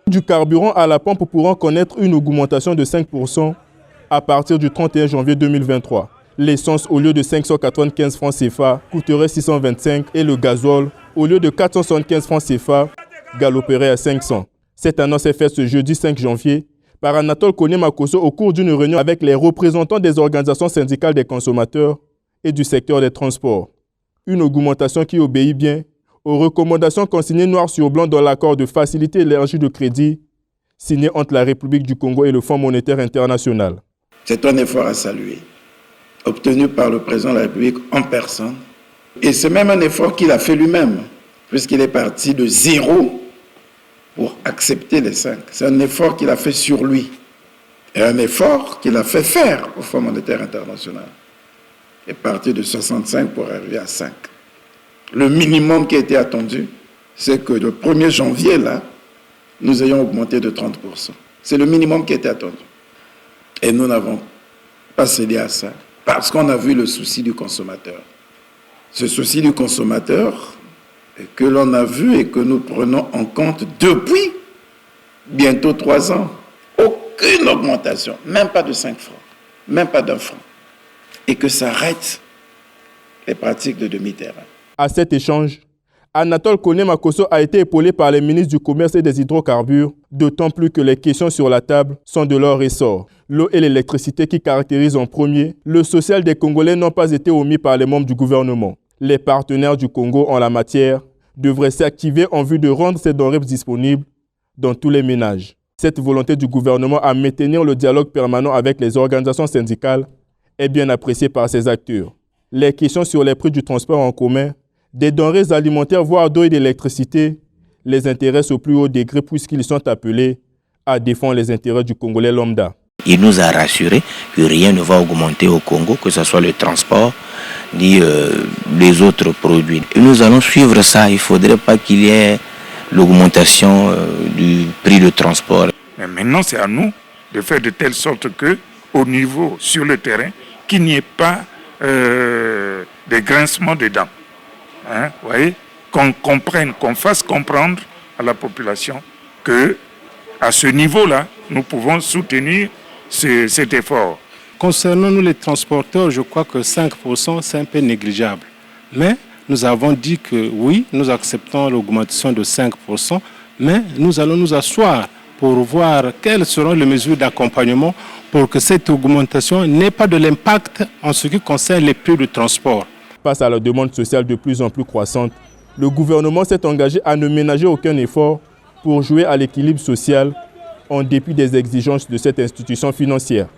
Du carburant à la pompe pourront connaître une augmentation de 5% à partir du 31 janvier 2023. L'essence, au lieu de 595 francs CFA, coûterait 625 et le gazole, au lieu de 475 francs CFA, galoperait à 500. Cette annonce est faite ce jeudi 5 janvier par Anatole Koné-Makosso au cours d'une réunion avec les représentants des organisations syndicales des consommateurs et du secteur des transports. Une augmentation qui obéit bien aux recommandations consignées noir sur blanc dans l'accord de facilité élargie de crédit signé entre la République du Congo et le Fonds monétaire international. C'est un effort à saluer, obtenu par le président de la République en personne. Et c'est même un effort qu'il a fait lui-même, puisqu'il est parti de 0 pour accepter les 5. C'est un effort qu'il a fait sur lui. Et un effort qu'il a fait faire au Fonds monétaire international. Il est parti de 65 pour arriver à 5. Le minimum qui a été attendu, c'est que le 1er janvier, là, nous ayons augmenté de 30%. C'est le minimum qui a été attendu. Et nous n'avons pas cédé à ça, parce qu'on a vu le souci du consommateur. Ce souci du consommateur que l'on a vu et que nous prenons en compte depuis bientôt 3 ans. Aucune augmentation, même pas de 5 francs, même pas d'1 franc. Et que ça arrête les pratiques de demi-terrain. À cet échange, Anatole Koné-Makosso a été épaulé par les ministres du Commerce et des Hydrocarbures, d'autant plus que les questions sur la table sont de leur ressort. L'eau et l'électricité qui caractérisent en premier le social des Congolais n'ont pas été omis par les membres du gouvernement. Les partenaires du Congo en la matière devraient s'activer en vue de rendre ces denrées disponibles dans tous les ménages. Cette volonté du gouvernement à maintenir le dialogue permanent avec les organisations syndicales est bien appréciée par ces acteurs. Les questions sur les prix du transport en commun, des denrées alimentaires, voire d'eau et d'électricité, les intéressent au plus haut degré puisqu'ils sont appelés à défendre les intérêts du Congolais lambda. Il nous a rassuré que rien ne va augmenter au Congo, que ce soit le transport ni les autres produits. Et nous allons suivre ça. Il ne faudrait pas qu'il y ait l'augmentation du prix de transport. Mais maintenant, c'est à nous de faire de telle sorte que, au niveau, sur le terrain, qu'il n'y ait pas des grincements de dents. Hein, vous voyez, qu'on comprenne, qu'on fasse comprendre à la population que, à ce niveau-là, nous pouvons soutenir cet effort. Concernant nous les transporteurs, je crois que 5% c'est un peu négligeable. Mais nous avons dit que oui, nous acceptons l'augmentation de 5%, mais nous allons nous asseoir pour voir quelles seront les mesures d'accompagnement pour que cette augmentation n'ait pas de l'impact en ce qui concerne les prix de transport. Face à la demande sociale de plus en plus croissante, le gouvernement s'est engagé à ne ménager aucun effort pour jouer à l'équilibre social en dépit des exigences de cette institution financière.